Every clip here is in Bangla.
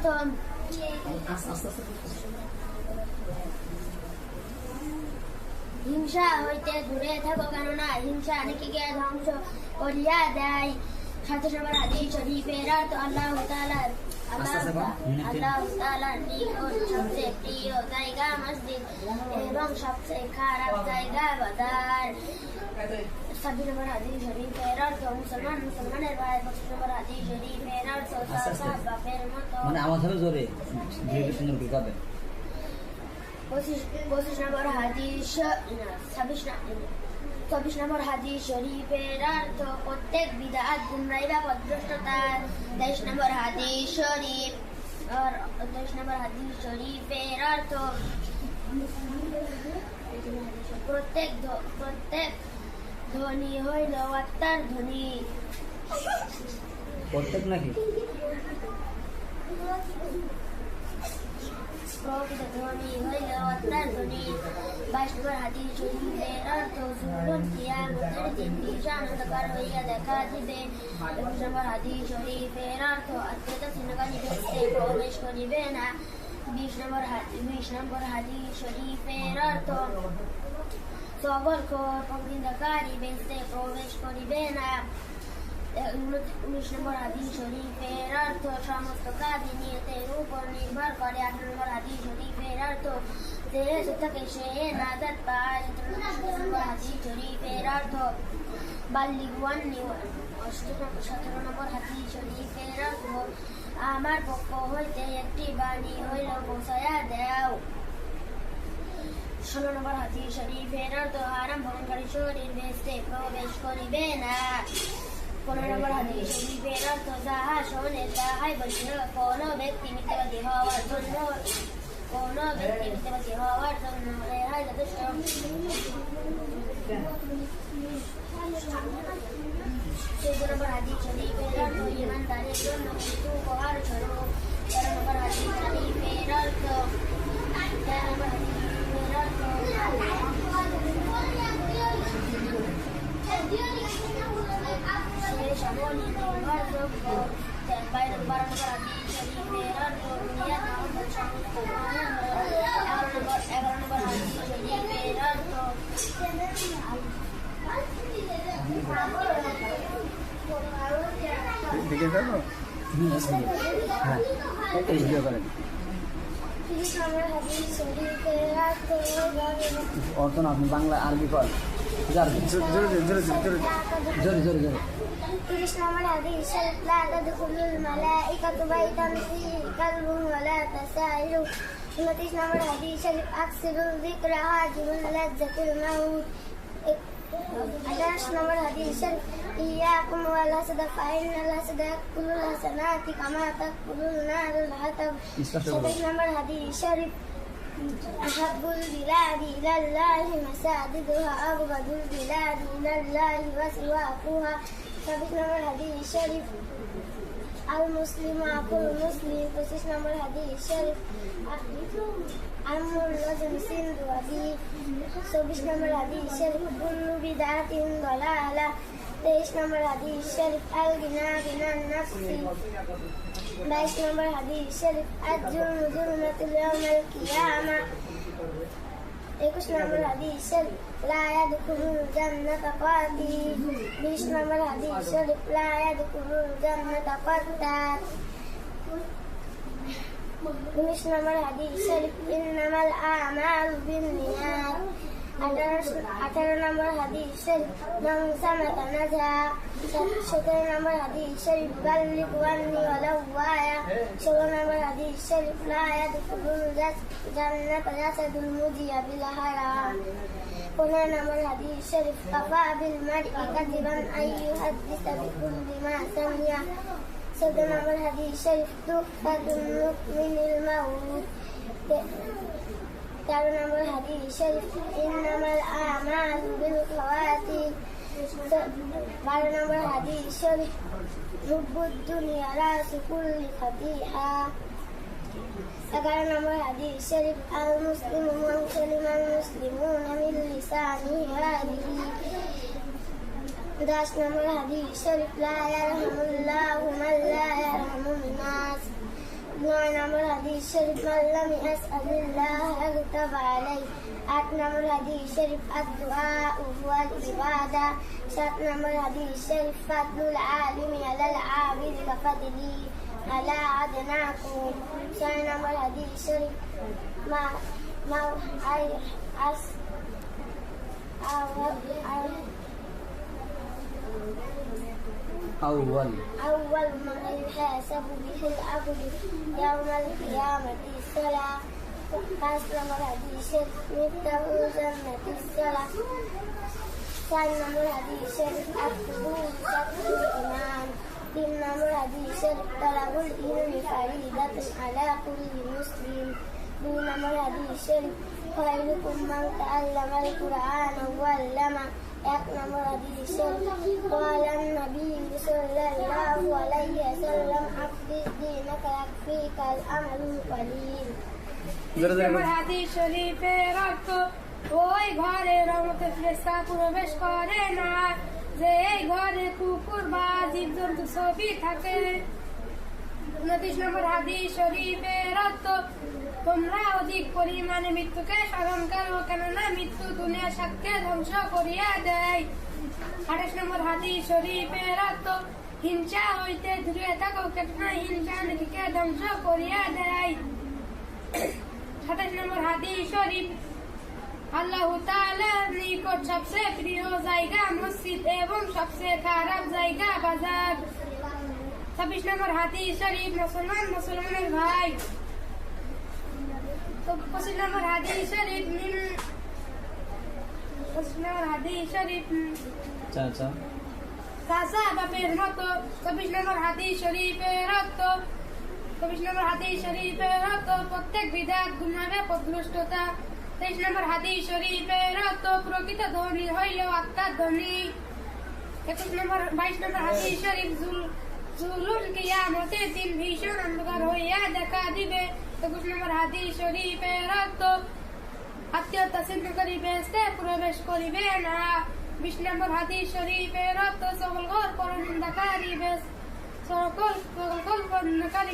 অর্থ হিংসা হইতে দূরে থাকো, কেননা হিংসা নেকিকে ধ্বংস করিয়া দেয়। 37 নম্বর হাদিস শরীফের অর্থ আল্লাহ তাআলার নিকট সবচেয়ে প্রিয় জায়গা মসজিদ এবং সবচেয়ে খারাপ জায়গা বাজার। 26 নম্বর হাদিস শরীফের অর্থ মুসলমানের ভাই। 25 নম্বর হাদিস শরীফের অর্থ বাপের মতো। মানে আমার সাথে জোরে ধীরে সুন্দর কি করবে। 25 নম্বর হাদিস 24 নম্বর হাদিস শরীফের অর্থ প্রত্যেক বিদআত গুমরাহি বা পথভ্রষ্টতা। 23 নম্বর হাদিস শরীফ আর 23 নম্বর হাদিস শরীফের অর্থ প্রত্যেক ধনী হইল আত্মার ধনী। প্রত্যেক নাকি প্রকৃত ধনী হইল আত্মার ধনী। 22 নম্বর হাদিস শরীফের অর্থ যুবক কিয়ামতের দিন আনন্দকর হইয়া দেখা দিবে। 21 নম্বর হাদিস শরীফের অর্থ আত্মীয়তা ছিন্নকারী ব্যক্তি প্রবেশ করিবে না। 20 নম্বর হাদিস শরীফের অর্থ সবরখোর পরনিন্দাকারী ব্যক্তি প্রবেশ করিবে না। 19 নম্বর হাদিস শরীফের অর্থ সমস্ত কাজ নিয়তের উপর নির্ভর করে। 18 নম্বর হাদিস শরীফের অর্থ যে থাকে সে নাজাত পায়। 17 নম্বর হাদিস শরীফের অর্থ বাল্লিগু আন্নী। 17 নম্বর হাদিস শরীফের অর্থ আমার পক্ষ হইতে একটি বাণী হইল পৌঁছায়া দাও। 16 নম্বর হাদিস শরীফের অর্থ হারাম ভক্ষণকারী শরীর বেহেশতে প্রবেশ করিবে না। 15 নম্বর হাদিস শরীফের অর্থ যাহা শোনে তাহাই বলিল। কোন ব্যক্তি মিথ্যাবাদী হওয়ার জন্য রেহাই যথেষ্ট। 14 নম্বর হাদিস শরীফের অর্থ ঈমানদারের জন্য মৃত্যু উপহার স্বরূপ। 13 নম্বর হাদিস শরীফের অর্থ অর্থ না আপনি বাংলা আরবি কর জোরে জোরে জোরে। 30 নম্বর হাদিস শরীফ লা তাদখুলুল মালাইকাতু বাইতান ফীহি কালবুন ওয়া লা তাসাইলু। 29 নম্বর হাদিস শরীফ আকসিরুল যিকরা হাজিরুল লাজ্জাতিল মাউত। 28 নম্বর হাদিস শরীফ ইয়াকুম ওয়াল হাসাদ ফাইনাল হাসাদ কুল্লুল হাসানাতি কামা তাকুলুন নারুল হাতাব। 27 নম্বর হাদিস শরীফ আহাব্বুল বিলাদি ইলাল্লাহি মাসাজিদুহা আবগাদুল বিলাদি ইলাল্লাহি ওয়াসওয়াকুহা। 26 নম্বর হাদিস শরীফ আল মুসলিমু আকুল মুসলিম। 25 নম্বর হাদিস শরীফ আমুল রাজুল সিন্ধু আদি। 24 নম্বর হাদিস শরীফ কুল্লু বিদআতিন দালালাহ। 23 নম্বর হাদিস শরীফ আল গিনা বিনান নাফসি। 22 নম্বর হাদিস শরীফ আজ-জুলমু যুলমাতুল ইয়াউমিল কিয়ামাহ। 21 নম্বর হাদিস শরীফ লা ইয়াদখুলুল জান্নাতা কাতি। 20 নম্বর হাদিস শরীফ লা ইয়াদখুলুল জান্নাতা কাত্তাত। 19 নম্বর হাদিস শরীফ ইন্নামাল আমালু বিন্নিয়াত। 18 নম্বর হাদিস শরীফ মান সামাতা নাজা। 17 নম্বর হাদিস শরীফ বাল্লিগু আন্নী ওয়ালাউ আয়া। 16 নম্বর হাদিস শরীফ লা ইয়াদখুলুল জান্নাতা জাসাদুল মুজিয়া বিল হারাম। 15 নম্বর হাদিস শরীফ কাফা বিল মারই কাযিবান আইয়ুহাদ্দিসা বিকুল্লি মা সামিয়া। 14 নম্বর হাদিস শরীফ তুহফাতুল মুমিনিল মাউত। 13 নম্বর হাদিস শরীফ ইন্নামাল আমালু বিল খাওয়াতিম। 12 নম্বর হাদিস শরীফ হুব্বুদ দুনিয়া রাসু কুল্লি খাতিহা। 11 নম্বর হাদিস শরীফ আল মুসলিমু মান সালিমাল মুসলিমুনা মিন লিসানিহি ওয়া ইয়াদিহি। 10 নম্বর হাদিস শরীফ লা ইয়ারহামুল্লাহু মান লা ইয়ারহামুন নাস। 9 নম্বর হাদিস শরীফ মাল্লাম ইয়াসআলিল্লাহ ইয়াগতাব আলাইহি। 8 নম্বর হাদিস শরীফ আদ-দুআ ওয়াল ইবাদা। 7 নম্বর হাদিস শরীফ ফাদলুল আলিমি আলাল আবিদি কাফাদলি আলা আদনাকুম। 6 নম্বর হাদিস শরীফ মা আই আস أول ما يحاسب به العبد يوم القيامة الصلاة. 5 নম্বর হাদিস مفتاح جنة الصلاة. 4 নম্বর হাদিস الفضول شطر الإيمان. 3 নম্বর হাদিস طلب العلم فريضة على كل مسلم. 2 নম্বর হাদিস خيركم من تعلم القرآن وعلمه. 1 নম্বর হাদিস قال النبي صلى الله عليه وسلم أقضي دينك يكفيك الأمل القليل. নম্বর হাদিস শরীফের অর্থ ওই ঘরে রহমতের ফেরেশতা প্রবেশ করে না যে এই ঘরে কুকুর বা জীবজন্তু ছবি থাকে। 29 নম্বর হাদিস শরীফের অর্থ তোমরা অধিক পরিমাণে মৃত্যুকে স্মরণ করো, কেননা মৃত্যু দুনিয়ার সাথে ধ্বংস করিয়া দেয়। 28 নম্বর হাদিস শরীফের অর্থ হিংসা হইতে দূরে থাকো, কেননা হিংসা নিজেকে ধ্বংস করিয়া দেয়। 27 নম্বর হাদিস শরীফ আল্লাহ তাআলার নিকট সবচেয়ে প্রিয় জায়গা মসজিদ এবং সবচেয়ে খারাপ জায়গা বাজার। 26 নম্বর হাদিস শরীফ মুসলমানের ভাই। 25 নম্বর হাদিস শরীফ চাচা বাপের মতো। 24 নম্বর হাদিস শরীফের অর্থ 24 নম্বর হাদিস শরীফের অর্থ প্রত্যেক বিধাত গুনাহে পথভ্রষ্টতা। 23 নম্বর হাদিস শরীফের অর্থ প্রকৃত ধনী হইলেও আত্মার ধনী। 22 নম্বর হাদিস শরীফ জুলুল কিয়ামতের দিন ভীষণ অন্ধকার হইয়া দেখা দিবে। 21 নম্বর হাদিস শরীফের অর্থ আত্মীয়তা ছিন্ন করি বেহেশতে প্রবেশ করিবে না। 20 নম্বর হাদিস শরীফের অর্থ সকল পরনিন্দাকারী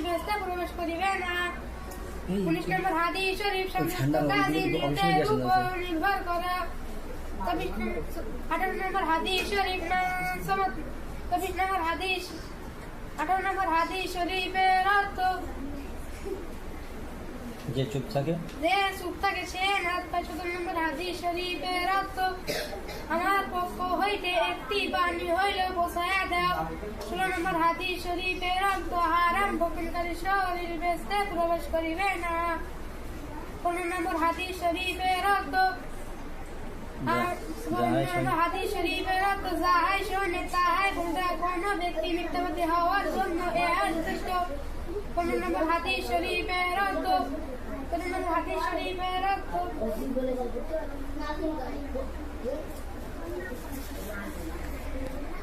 বেহেশতে প্রবেশ করিবে না। 19 নম্বর হাদিস শরীফ সমস্ত কাজে নিজের উপর নির্ভর করা। 18 নম্বর হাদিস শরীফ 18 নম্বর হাদিস শরীফের অর্থ যে চুপ থাকে সে নাথ পায়। 17 নম্বর হাদিস শরীফের অর্থ আমার পক্ষ হইতে একটি বাণী হইলেও পৌঁছায়া দাও। 16 নম্বর হাদিস শরীফের অর্থ হারাম ভক্ষণকারী শরীর বেহেশতে প্রবেশ করিবে না। 15 নম্বর হাদিস শরীফের অর্থ হাদিস শরীফের অর্থ যাহাই শোনে তাহাই গুমরাহ। কোনো ব্যক্তি মিথ্যাবাদী হওয়ার জন্য ইহা যথেষ্ট। 15 নম্বর হাদিস শরীফের অর্থ 15 নম্বর হাদিস শরীফের অর্থ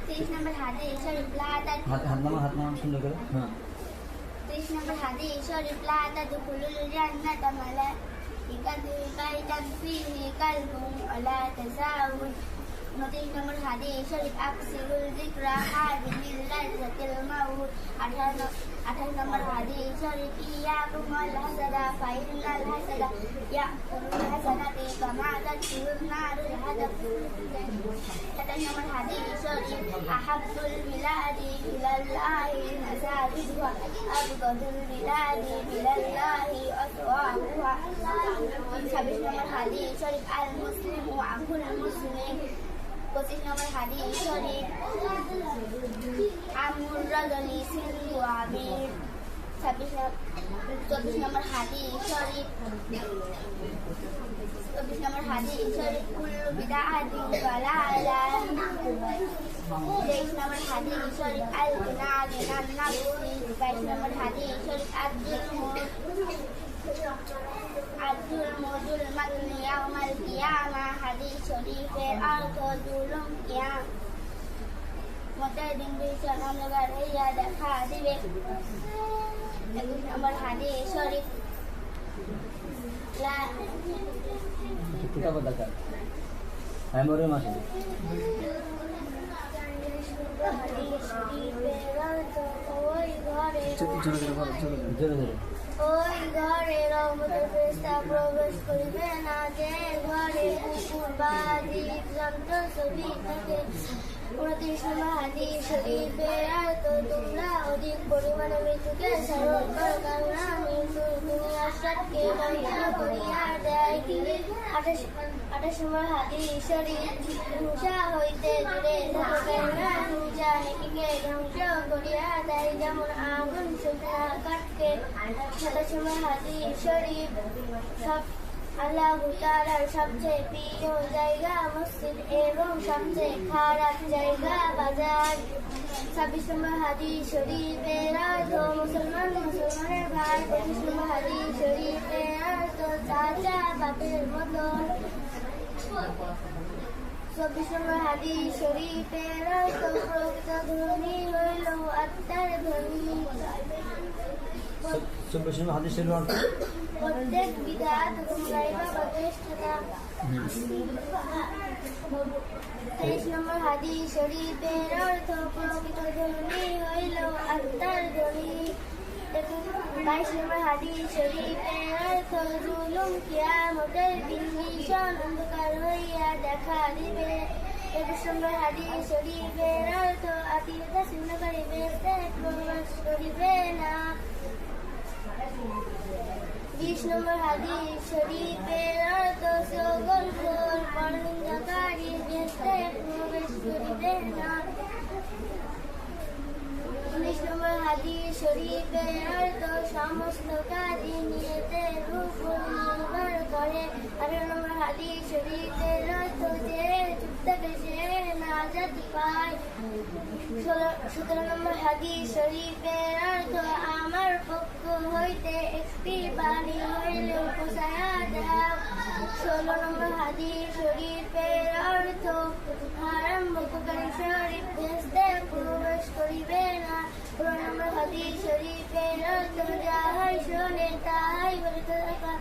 30 নম্বর হাদিস শরীফ হাত নামান সুন্দর করে। 30 নম্বর হাদিস শরীফ লা তাদখুলুল জান্নাতা মালাইকাতুন বাইতান ফীহি কালবুন ওয়ালা তাসাউদ। 29 নম্বর হাদিস শরীফ আকসিরুল যিকরা হাযিহিল লাযযাতিল মাউত। 28 নম্বর হাদিস শরীফ ইয়াকুম ওয়াল হাসাদা ফাইনাল হাসাদা ইয়াকুলুল হাসানাতি কামা তাদখুলুন নারুল হাদাব। 27 নম্বর হাদিস শরীফ আহাব্বুল বিলাদি ইলাল্লাহি মাসাজিদুহা আবগাদুল বিলাদি ইলাল্লাহি আসওয়াহুহা। 26 নম্বর হাদিস শরীফ আল মুসলিমু আখুল মুসলিম। 25 নম্বর হাদিস শরীফ আমুর রাজনী সিন্ধু আমির। 24 নম্বর হাদিস শরীফ কুল্লু বিদআতিন দালালাহ। 23 নম্বর হাদিস শরীফ আল গুনাহ মিনান নাফসি। 22 নম্বর হাদিস শরীফ আব্দুল মাতনি ইয়াউমাল কিয়ামা। হাদিস শরীফের অর্থ জুলুম কিয়ামতের দিন ভীষণ অন্ধকার হইয়া দেখা দিবে। 21 নম্বর হাদিস শরীফ কিতাব দেখা এমরে মাসে হাদিস শরীফের অর্থ ওই ঘরে জোরে জোরে ওই ঘরে রহমতের ফেরেশতা প্রবেশ করিবে না, যে ঘরে কুকুর বা জীবজন্তু ছবি থাকে। 29 নম্বর হাদিস শরীফের অর্থ, তোমরা অধিক পরিমাণে মৃত্যুকে স্মরণ করো, কেননা মৃত্যু দুনিয়ার সাথে বন্ধ করিয়া দেয়। 28 নম্বর হাদিস শরীফ, হিংসা হইতে দূরে থাকো, কেননা হিংসা নেকিকে ধ্বংস করিয়া দেয়, যেমন আগুন শুকনা কাঠকে। 27 নম্বর হাদিস শরীফ, আল্লাহ তাআলার সবচেয়ে প্রিয় জায়গা মসজিদ এবং সবচেয়ে খারাপ জায়গা বাজার। 26 নম্বর হাদিস শরীফের অর্থ, মুসলমান মুসলমানের ভাই। 25 নম্বর হাদিস শরীফের অর্থ, চাচা বাপের মতন। 24 নম্বর হাদিস শরীফের অর্থ, প্রকৃত ধনী হইল আত্মার ধনী। 24 নম্বর হাদিস শরীফের অর্থ, প্রত্যেক বিদআত গুমরাহিবা প্রতিষ্ঠাতা। 23 নম্বর হাদিস শরীফের অর্থ, প্রকৃত ধনী হইল আত্মার ধনী। 22 নম্বর হাদিস শরীফের অর্থ, জুলুম কিয়ামতের দিন ভীষণ অন্ধকার হইয়া দেখা দিবে। 21 নম্বর হাদিস শরীফের অর্থ, আত্মীয়তা ছিন্ন করিবে, প্রবেশ করিবে না। 20 নম্বর হাদিস শরীফের অর্থ, সগলখোর পরনিন্দাকারী বেহেশতে প্রবেশ করিবে না। 19 নম্বর হাদিস শরীফের অর্থ, সমস্ত কাজই নিয়তের উপর নির্ভর করে। 18 নম্বর হাদিস শরীফের অর্থ, যে চুপ থাকে সে নাজাত পায়। 17 নম্বর হাদিস শরীফের অর্থ, আমার পক্ষ হইতে একটি বাণী হইলে উপসায়া দাও। 16 নম্বর হাদিস শরীফের অর্থ, হারাম ভোগকারী শরীফ বেহেশতে প্রবেশ করিবে না। 15 নম্বর হাদিস শরীফের অর্থ, যাহাই শোনে তাহাই বলিতে থাকা।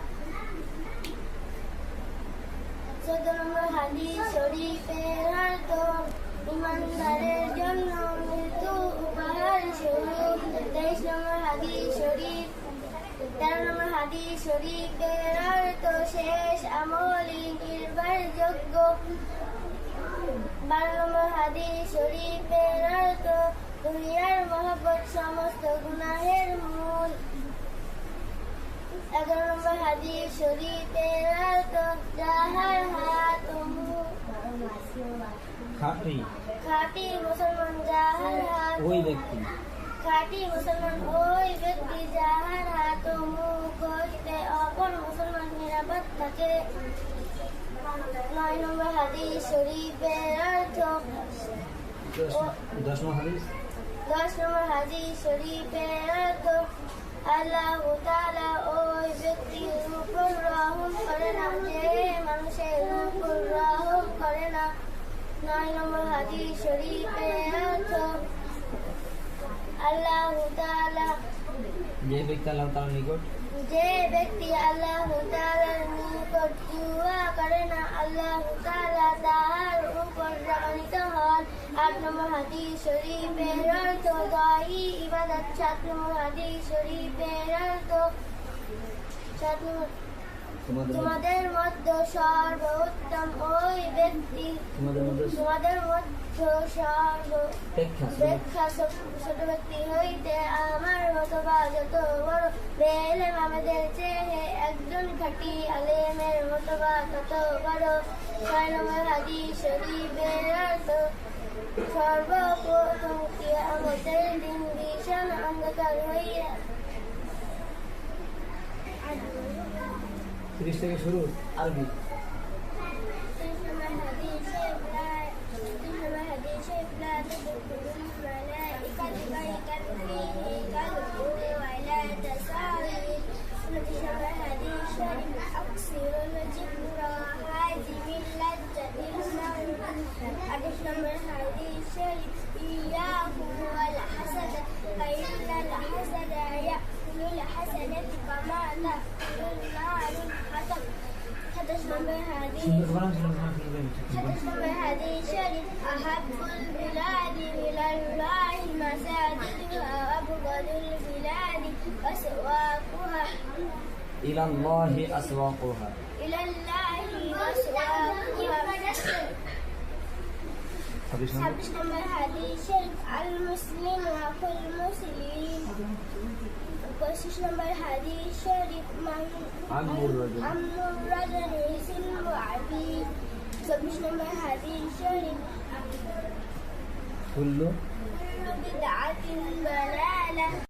14 নম্বর হাদিস শরীফের অর্থ, ইমানদারের জন্য মৃত্যু উপহার স্বরূপ। 23 নম্বর হাদিস শরীফ 13 নম্বর হাদিস শরীফের অর্থ, শেষ আমলই নির্ভরযোগ্য। 12 নম্বর হাদিস শরীফের অর্থ, দুনিয়ার মহব্বত সমস্ত গুনাহের মূল। 11 নম্বর হাদিস শরীফের অর্থ, যাহার হাত ও মুখ খাঁটি মুসলমান, যাহার হাত ওই ব্যক্তি খাঁটি মুসলমান ওই ব্যক্তি যাহার হাত ও মুখ হইতে অপর মুসলমান নিরাপদ থাকে। 9 নম্বর হাদিস শরীফের অর্থ, 10 নম্বর হাদিস 10 নম্বর হাদিস শরীফের অর্থ, আল্লাহ তাআলা ওই ব্যক্তির উপর রহম করে না যে মানুষের উপর রহম করে না। 9 নম্বর হাদিস শরীফের অর্থ, আল্লাহ তাআলা যে ব্যক্তি আল্লাহ তাআলার নিকট নিকট দুআ করে না, আল্লাহ তাআলা তাহার উপর রাগান্বিত হন। 8 নম্বর হাদিস শরীফের অর্থ, দায়ী ইবাদত। 7 নম্বর হাদিস শরীফের অর্থ, তোমাদের মধ্যে সর্বোত্তম ওই ব্যক্তি, তোমাদের মধ্যে সর্বাপেক্ষা ছোট ব্যক্তি হইতে আমার মতবা যত বড়। বেইলেম আমাদের চেয়ে একজন খাঁটি আলেমের মতবা তত বড়। 6 নম্বর হাদিস শরীফের অর্থ, সর্বপ্রথম কিয়ামতের দিন ভীষণ অন্ধকার হইয়া 30 থেকে শুরু আরবি। أحب البلاد إلى الله مساجدها وأبغض البلاد أسواقها ইলাল্লাহি আসওয়াকুহা। إلى الله أسواقها 26 নম্বর 26 নম্বর হাদিস শরীফ আল মুসলিম আকুল মুসলিম 25 নম্বর হাদিস শরীফ আম্মুর রাজুল। আম্মুর রাজুল ইসিল আবি 26 নম্বর হাদিস শরীফ কুল্লু بدعة ضلالة